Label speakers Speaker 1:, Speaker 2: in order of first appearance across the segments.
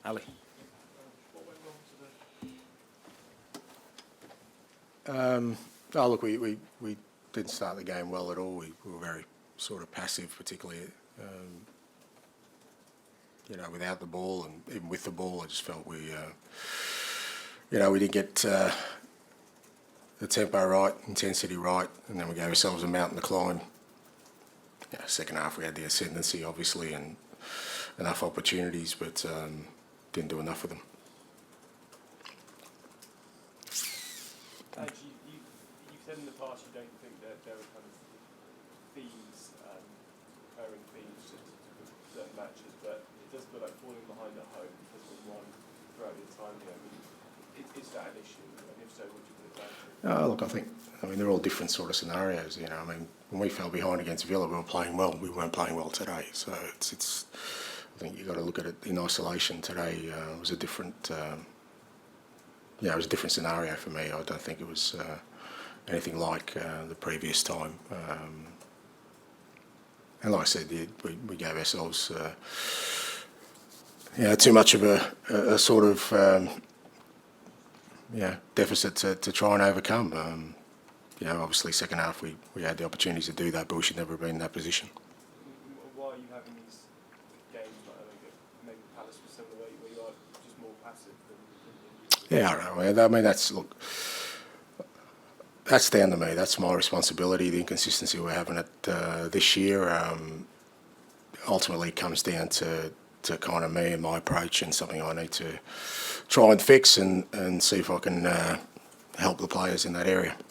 Speaker 1: Ali.
Speaker 2: Oh, look, we didn't start the game well at all. We were very sort of passive, particularly, without the ball, and even with the ball, I just felt we didn't get the tempo right, intensity right, and then we gave ourselves a mountain to climb. Second half we had the ascendancy, obviously, and enough opportunities, but didn't do enough of them.
Speaker 3: Ange, you've said in the past you don't think that there are kind of themes, recurring themes to certain matches, but it does feel like falling behind at home because we won throughout the time here. Is that an issue? And if so, would you put it down to?
Speaker 2: Look, they're all different sort of scenarios. When we fell behind against Villa, we were playing well. We weren't playing well today, so it's. I think you've got to look at it in isolation. Today was a different. It was a different scenario for me. I don't think it was anything like the previous time. And like I said, we gave ourselves too much of a sort of deficit to try and overcome. Obviously second half we had the opportunity to do that, but we should never have been in that position.
Speaker 3: Why are you having these games like maybe Palace was similar where you are just more passive than
Speaker 2: Yeah, I know. That's down to me. That's my responsibility. The inconsistency we're having this year ultimately comes down to kind of me and my approach, and something I need to try and fix and see if I can help the players in that area.
Speaker 4: You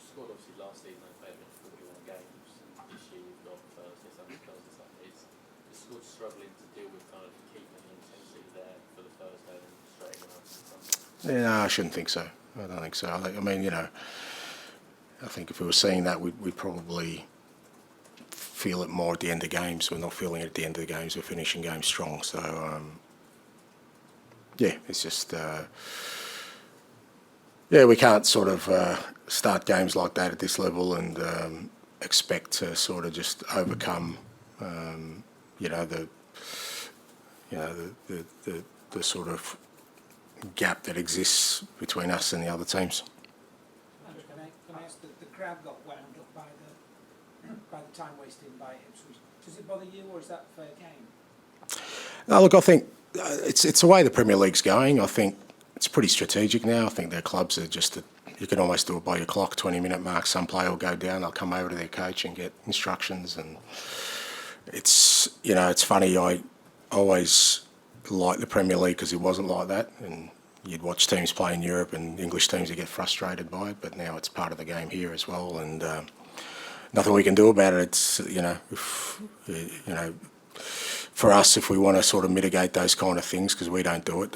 Speaker 4: scored obviously last season, I played 41 games, and this year you've got Thursday, Sunday. Is the squad struggling to deal with kind of keeping the intensity there for the Thursday and straightening up on Sunday?
Speaker 2: No, I shouldn't think so. I don't think so. I think if we were seeing that, we'd probably feel it more at the end of games. We're not feeling it at the end of the games. We're finishing games strong. So, it's just, we can't sort of start games like that at this level and expect to sort of just overcome, the sort of gap that exists between us and the other teams.
Speaker 5: Ange, can I ask, the crowd got wound up by the time wasted by Ipswich. Does it bother you, or is that fair game?
Speaker 2: No, look, I think it's the way the Premier League's going. I think it's pretty strategic now. I think their clubs are you can almost do it by your clock, 20-minute mark. Some player will go down, they'll come over to their coach and get instructions. And it's funny, I always liked the Premier League because it wasn't like that. And you'd watch teams play in Europe and English teams would get frustrated by it, but now it's part of the game here as well. And nothing we can do about it. It's, for us, if we want to sort of mitigate those kind of things, because we don't do it,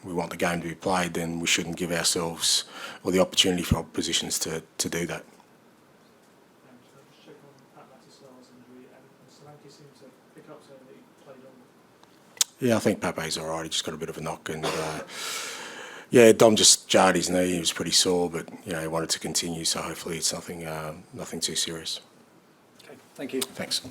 Speaker 2: we want the game to be played, then we shouldn't give ourselves or the opportunity for oppositions to do that. Yeah, I think Pape's all right. He just got a bit of a knock, and Dom just jarred his knee. He was pretty sore, but he wanted to continue, so hopefully it's nothing too serious.
Speaker 1: Okay, thank you.
Speaker 2: Thanks.